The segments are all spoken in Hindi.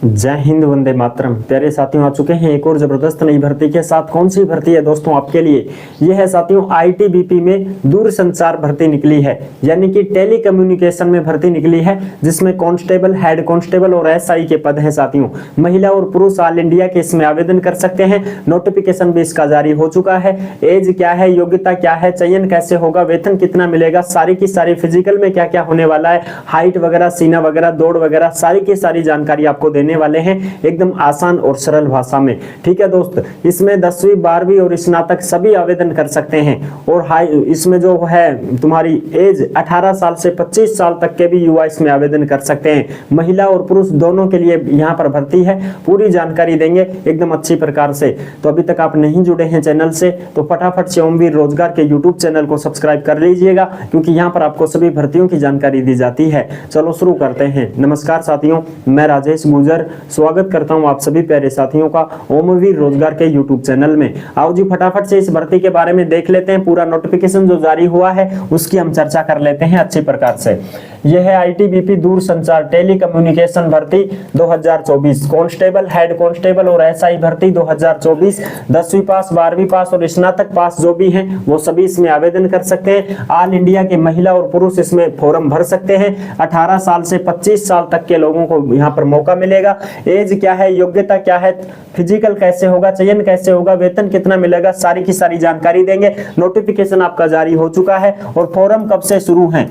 जय हिंद, वंदे मातरम। प्यारे साथियों, आ चुके हैं एक और जबरदस्त नई भर्ती के साथ। कौन सी भर्ती है दोस्तों आपके लिए? यह है साथियों आईटीबीपी में दूरसंचार भर्ती निकली है, यानी कि टेली कम्युनिकेशन में भर्ती निकली है, जिसमें कांस्टेबल, हेड कांस्टेबल और एसआई के पद हैं साथियों। महिला और पुरुष ऑल इंडिया के इसमें आवेदन कर सकते हैं। नोटिफिकेशन भी इसका जारी हो चुका है। एज क्या है, योग्यता क्या है, चयन कैसे होगा, वेतन कितना मिलेगा, सारी की सारी, फिजिकल में क्या क्या होने वाला है, हाइट वगैरह, सीना वगैरह, दौड़ वगैरह, सारी की सारी जानकारी आपको देने वाले हैं एकदम आसान और सरल भाषा में। ठीक है दोस्त, इसमें 10वीं 12वीं और स्नातक सभी आवेदन कर सकते हैं। और हाई इसमें जो है तुम्हारी एज 18 साल से 25 साल तक के भी युवा इसमें आवेदन कर सकते हैं। महिला और पुरुष दोनों के लिए यहाँ पर भर्ती है। पूरी जानकारी देंगे एकदम अच्छी प्रकार से। तो अभी तक आप नहीं जुड़े हैं चैनल से तो फटाफट से ओमवीर रोजगार के यूट्यूब चैनल को सब्सक्राइब कर लीजिएगा, क्योंकि यहाँ पर आपको सभी भर्तियों की जानकारी दी जाती है। चलो शुरू करते हैं। नमस्कार साथियों, मैं राजेश गुजर स्वागत करता हूं आप सभी प्यारे साथियों का ओमवीर रोजगार के यूट्यूब चैनल में। आओ जी फटाफट से इस भर्ती के बारे में देख लेते हैं। पूरा नोटिफिकेशन जो जारी हुआ है उसकी हम चर्चा कर लेते हैं अच्छी प्रकार से। यह है आईटीबीपी दूरसंचार टेली कम्युनिकेशन भर्ती 2024, कांस्टेबल, हेड कांस्टेबल और एसआई भर्ती 2024। 10वीं पास, 12वीं पास और स्नातक पास जो भी हैं वो सभी इसमें आवेदन कर सकते हैं। ऑल इंडिया के महिला और पुरुष इसमें फॉर्म भर सकते हैं। 18 साल से 25 साल तक के लोगों को यहाँ पर मौका मिलेगा। एज क्या है, योग्यता क्या है, फिजिकल कैसे होगा, चयन कैसे होगा, वेतन कितना मिलेगा, सारी की सारी जानकारी देंगे। नोटिफिकेशन आपका जारी हो चुका है। और फॉर्म कब से शुरू है?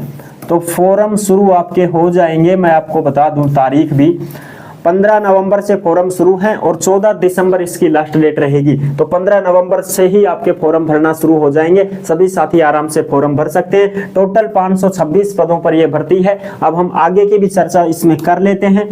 तो फॉर्म शुरू आपके हो जाएंगे, मैं आपको बता दूं तारीख भी, 15 नवंबर से फॉर्म शुरू है और 14 दिसंबर इसकी लास्ट डेट रहेगी। तो 15 नवंबर से ही आपके फॉर्म भरना शुरू हो जाएंगे। सभी साथी आराम से फॉर्म भर सकते हैं। टोटल 526 पदों पर यह भर्ती है। अब हम आगे की भी चर्चा इसमें कर लेते हैं।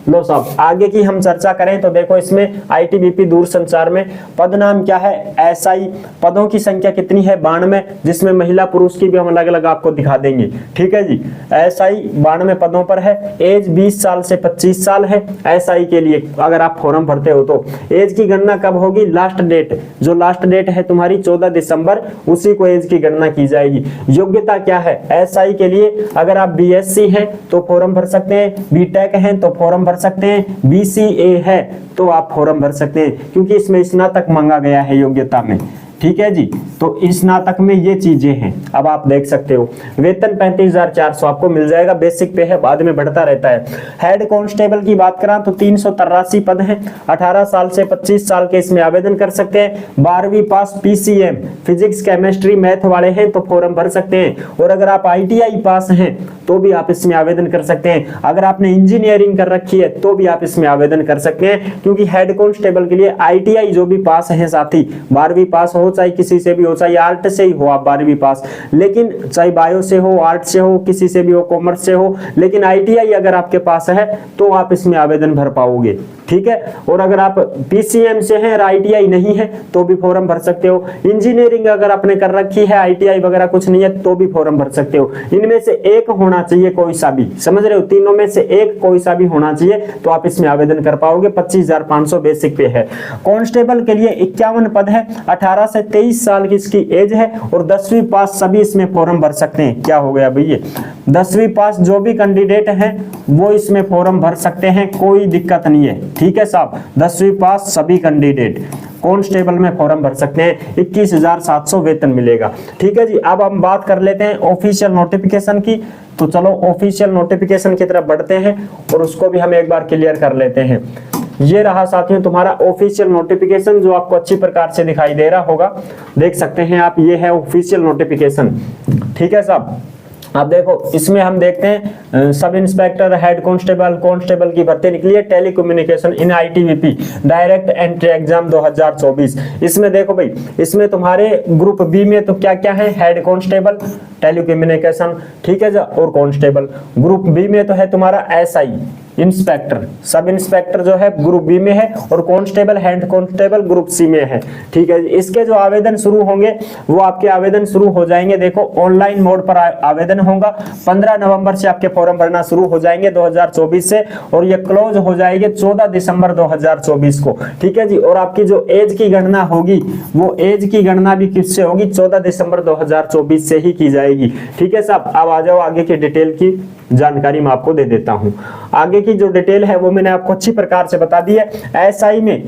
लो साहब, आगे की हम चर्चा करें तो देखो इसमें आईटीबीपी दूरसंचार में पद नाम क्या है, एसआई। पदों की संख्या कितनी है? 92, जिसमें महिला पुरुष की भी हम अलग अलग आपको दिखा देंगे। ठीक है जी, एसआई 92 पदों पर है। एज 20 साल से 25 साल है एसआई के लिए। अगर आप फॉर्म भरते हो तो एज की गणना कब होगी? लास्ट डेट, जो लास्ट डेट है तुम्हारी 14 दिसंबर, उसी को एज की गणना की जाएगी। योग्यता क्या है एसआई के लिए? अगर आप बीएससी हैं तो फॉर्म भर सकते हैं, बीटेक हैं तो फॉर्म भर सकते हैं, बीसीए है तो आप फॉर्म भर सकते हैं, क्योंकि इसमें स्नातक मांगा गया है योग्यता में। ठीक है जी, तो स्नातक में ये चीजें हैं। अब आप देख सकते हो वेतन 35,400 आपको मिल जाएगा। बेसिक पे है, बाद में बढ़ता रहता है। हेड कांस्टेबल की बात करें तो 383 पद हैं। 18 साल से 25 साल के इसमें आवेदन कर सकते हैं। 12वीं पास, पीसीएम, फिजिक्स, केमिस्ट्री, मैथ वाले हैं तो फॉर्म भर सकते हैं। और अगर आप आईटीआई पास हैं तो भी आप इसमें आवेदन कर सकते हैं। अगर आपने इंजीनियरिंग कर रखी है तो भी आप इसमें आवेदन कर सकते हैं, क्योंकि हेड कांस्टेबल के लिए आईटीआई जो भी पास है साथी, 12वीं पास हो, चाहे किसी से भी हो, चाहे आर्ट से ही हो आप 12वीं पास, लेकिन चाहे बायो से हो, आर्ट से हो, किसी से भी हो, कॉमर्स से हो, लेकिन आईटीआई अगर आपके पास है तो आप इसमें आवेदन भर पाओगे। ठीक है, और अगर आप पीसीएम से हैं और आईटीआई नहीं है तो भी फॉर्म भर सकते हो। इंजीनियरिंग अगर आपने कर रखी है, आईटीआई वगैरह कुछ नहीं है तो भी फॉर्म भर सकते हो। इनमें से एक होना चाहिए कोई सा भी, समझ रहे हो, तीनों में से एक कोई सा भी होना चाहिए तो आप इसमें आवेदन कर पाओगे। 25,500 बेसिक पे है। कांस्टेबल के लिए 51 पद है। 18 से 23 साल की इसकी एज है और 10वीं पास सभी इसमें फॉर्म भर सकते हैं। क्या हो गया भैया, 10वीं पास जो भी कैंडिडेट है वो इसमें फॉर्म भर सकते हैं, कोई दिक्कत नहीं है। ठीक है साहब, 10वीं पास सभी कैंडिडेट कांस्टेबल में फॉर्म भर सकते हैं। 21,700 वेतन मिलेगा। ठीक है जी, अब हम बात कर लेते हैं ऑफिशियल नोटिफिकेशन की। तो चलो ऑफिशियल नोटिफिकेशन की तरफ बढ़ते हैं और उसको भी हम एक बार क्लियर कर लेते हैं। ये रहा साथियों तुम्हारा ऑफिशियल नोटिफिकेशन, जो आपको अच्छी प्रकार से दिखाई दे रहा होगा, देख सकते हैं आप। ये है ऑफिशियल नोटिफिकेशन। ठीक है साहब, अब देखो इसमें हम देखते हैं sub inspector, head constable, constable की भर्ती निकली है। टेलीकम्युनिकेशन इन आईटीबीपी डायरेक्ट एंट्री एग्जाम 2024। इसमें देखो भाई, इसमें तुम्हारे ग्रुप बी में तो क्या क्या है? हेड कांस्टेबल, टेलीकम्युनिकेशन, ठीक है, और कांस्टेबल। ग्रुप बी में तो है तुम्हारा एसआई, इंस्पेक्टर, सब इंस्पेक्टर जो है ग्रुप बी में है, और constable, head constable group C में है। ठीक है, इसके जो आवेदन शुरू होंगे वो आपके आवेदन शुरू हो जाएंगे। देखो ऑनलाइन मोड पर आवेदन आवेदन होगा। 15 नवंबर से आपके फॉर्म भरना शुरू हो जाएंगे 2024 से, और ये क्लोज हो जाएंगे 14 दिसंबर 2024 को। ठीक है जी। और आपकी जो एज की गणना होगी, वो एज की गणना भी किससे होगी? 14 दिसंबर 2024 से ही की जाएगी। ठीक है साहब। अब आ जाओ आगे की डिटेल की जानकारी मैं आपको दे देता हूं। आगे की जो डिटेल है वो मैंने आपको अच्छी प्रकार से बता दी है। एसआई में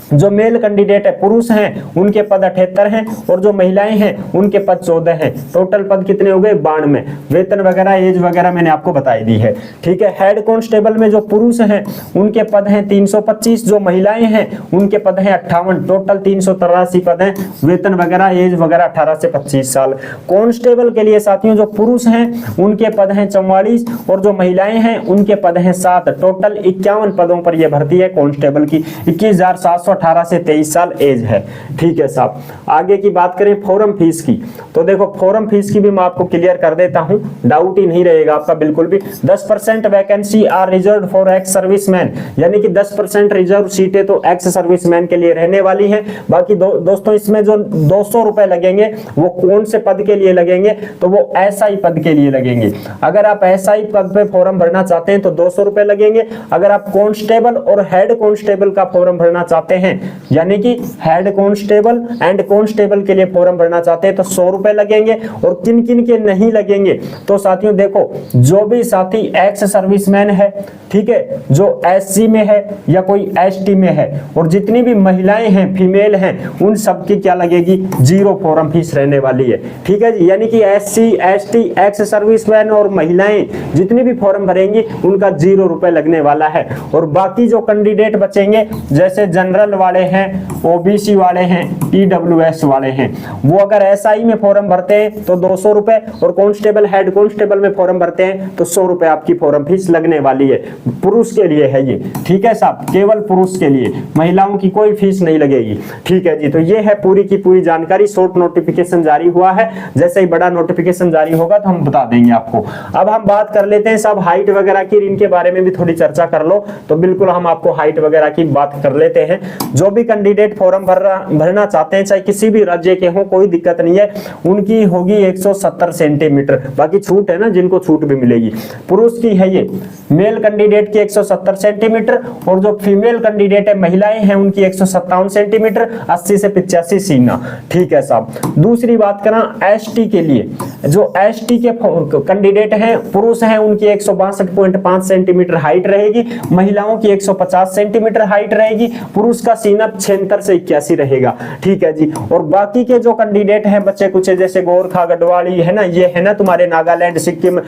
जो मेल कैंडिडेट है, पुरुष हैं, उनके पद 78 हैं, और जो महिलाएं हैं उनके पद 14 हैं। टोटल पद कितने हो गए? 92। वेतन वगैरह, एज वगैरह मैंने आपको बताई दी है। ठीक है। हेड कांस्टेबल में जो पुरुष हैं उनके पद हैं 325, जो महिलाएं हैं उनके पद हैं 58। टोटल 383 पद हैं। वेतन वगैरह, एज वगैरह 18 से 25 साल। कांस्टेबल के लिए साथियों जो पुरुष हैं उनके पद हैं 44, और जो महिलाएं हैं उनके पद हैं 7। टोटल 51 पदों पर यह भर्ती है कांस्टेबल की। 21,718 से 23 साल एज है। ठीक है साहब। आगे की बात करें फॉर्म फीस की, तो देखो फॉर्म फीस की भी मैं आपको क्लियर कर देता हूं, डाउट ही नहीं रहेगा आपका बिल्कुल भी। 10% vacancy are reserved for ex serviceman, यानी कि 10% रिजर्व सीटें तो एक्स सर्विसमैन के लिए रहने वाली हैं। बाकी दोस्तों इसमें जो 200 रुपए लगेंगे वो कौन से पद के लिए लगेंगे? तो वो एसआई पद के लिए लगेंगे। अगर आप एसआई पद पे फॉर्म भरना चाहते हैं तो 200 रुपए लगेंगे। अगर आप कांस्टेबल और हेड कांस्टेबल का फॉर्म भरना चाहते हैं, यानी कि हेड कांस्टेबल एंड कांस्टेबल के लिए फॉर्म भरना चाहते हैं तो 100 रुपए लगेंगे। और किन किन के नहीं लगेंगे? तो साथियों देखो, जो भी साथी एक्स सर्विसमैन है, ठीक है, जो एससी में है या कोई एसटी में है, और जितनी भी महिलाएं हैं, फीमेल हैं, उन सबकी क्या लगेगी? 0 फॉर्म फीस रहने वाली है। ठीक है जी। यानी कि एससी, एसटी, एक्स सर्विसमैन और महिलाएं जितनी भी फॉर्म भरेंगी उनका 0 रुपए लगने वाला है। और बाकी जो कैंडिडेट बचेंगे, जैसे जनरल वाले हैं, ओबीसी वाले हैं, ईडब्ल्यूएस वाले हैं, वो अगर एसआई में फॉर्म भरते हैं तो 200 रुपए, और कांस्टेबल, हेड कांस्टेबल में फॉर्म भरते हैं तो 100 रुपए आपकी फॉर्म फीस लगने वाली है। पुरुष के लिए है ये। ठीक है साहब, केवल पुरुष के लिए, महिलाओं की कोई फीस नहीं लगेगी। ठीक है जी। तो ये है पूरी की पूरी जानकारी। शॉर्ट नोटिफिकेशन जारी हुआ है, जैसे ही बड़ा नोटिफिकेशन जारी होगा तो हम बता देंगे आपको। अब हम बात कर लेते हैं साहब हाइट वगैरह की, इनके बारे में भी थोड़ी चर्चा कर लो। तो बिल्कुल हम आपको हाइट वगैरह की बात कर लेते हैं। जो भी कैंडिडेट फॉर्म भरना चाहते हैं, चाहे किसी भी राज्य के हो, कोई दिक्कत नहीं है, उनकी होगी 170 सेंटीमीटर। बाकी छूट है ना, जिनको छूट भी मिलेगी। पुरुष की है ये, मेल कैंडिडेट की 170 सेंटीमीटर, और जो फीमेल कैंडिडेट है, महिलाएं हैं, उनकी 157 सेंटीमीटर, 80 से 85 सीना। ठीक है साहब। दूसरी बात करें एसटी के लिए, जो एसटी के कैंडिडेट हैं, पुरुष हैं, उनकी 162.5 सेंटीमीटर हाइट रहेगी, महिलाओं की 150 सेंटीमीटर हाइट रहेगी। पुरुष का सीना 76 से 81 रहेगा। ठीक है जी। और बाकी के जो कैंडिडेट हैं बच्चे कुछ जैसे गोरखा, गढ़वाली है ना, ये है ना तुम्हारे नागालैंड, सिक्किम,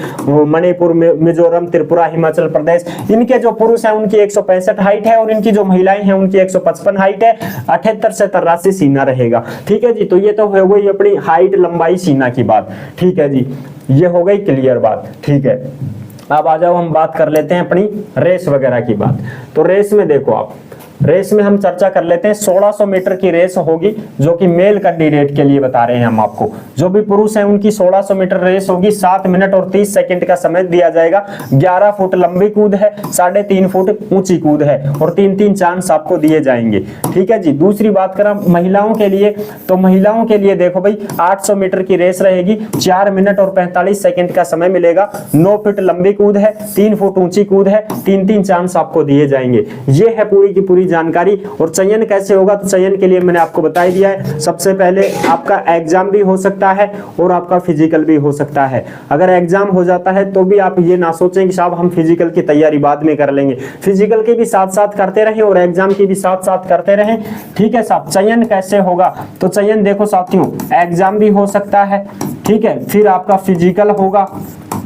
मणिपुर, मिजोरम, त्रिपुरा, हिमाचल प्रदेश, इनके जो पुरुष हैं उनकी 165 हाइट है, और इनकी जो महिलाएं हैं उनकी 155 हाइट है, 78 से 83 सीना रहेगा। ठीक है जी। तो ये तो हो गई अपनी हाइट, लंबाई, सीना की बात। ठीक है जी, ये हो गई क्लियर बात। ठीक है। अब आ जाओ हम बात कर लेते हैं अपनी रेस वगैरह की बात। तो रेस में देखो आप, रेस में हम चर्चा कर लेते हैं। 1600 मीटर की रेस होगी, जो कि मेल कैंडिडेट के लिए बता रहे हैं हम आपको। जो भी पुरुष हैं उनकी 1600 मीटर रेस होगी। 7 मिनट और 30 सेकंड का समय दिया जाएगा। 11 फुट लंबी कूद है, 3.5 फुट ऊंची कूद है, और 3-3 चांस आपको दिए जाएंगे। ठीक है जी। दूसरी बात करें महिलाओं के लिए, तो महिलाओं के लिए देखो भाई, 800 मीटर की रेस रहेगी। 4 मिनट और 45 सेकंड का समय मिलेगा। 9 फुट लंबी कूद है, 3 फुट ऊंची कूद है, 3-3 चांस आपको दिए जाएंगे। ये है पूरी की पूरी जानकारी। और चयन कैसे होगा? तो चयन के लिए मैंने आपको बता दिया है। सबसे पहले आपका एग्जाम भी हो सकता है और आपका फिजिकल भी हो सकता है। अगर एग्जाम हो जाता है तो भी आप ये ना सोचें कि साहब हम फिजिकल की तैयारी बाद में कर लेंगे। फिजिकल के भी साथ साथ करते रहें और एग्जाम की भी साथ साथ करते रहें। ठीक है साहब। चयन कैसे होगा? तो चयन देखो साथियों, एग्जाम भी हो सकता है, ठीक है, फिर आपका फिजिकल होगा,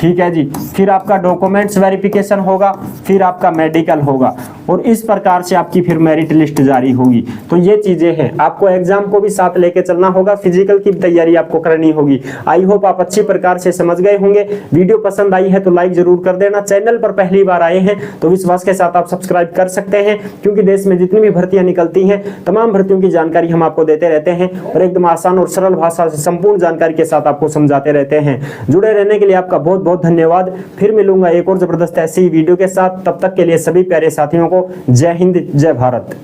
ठीक है जी, फिर आपका डॉक्यूमेंट्स वेरिफिकेशन होगा, फिर आपका मेडिकल होगा, और इस प्रकार से आपकी फिर मेरिट लिस्ट जारी होगी। तो ये चीजें हैं, आपको एग्जाम को भी साथ लेके चलना होगा, फिजिकल की तैयारी आपको करनी होगी। आई होप आप अच्छी प्रकार से समझ गए होंगे। वीडियो पसंद आई है तो लाइक जरूर कर देना। चैनल पर पहली बार आए हैं तो विश्वास के साथ आप सब्सक्राइब कर सकते हैं, क्योंकि देश में जितनी भी भर्तियां निकलती हैं तमाम भर्तियों की जानकारी हम आपको देते रहते हैं और एकदम आसान और सरल भाषा से संपूर्ण जानकारी के साथ आपको समझाते रहते हैं। जुड़े रहने के लिए आपका बहुत बहुत धन्यवाद। फिर मिलूंगा एक और जबरदस्त ऐसी वीडियो के साथ। तब तक के लिए सभी प्यारे साथियों को जय हिंद, जय भारत।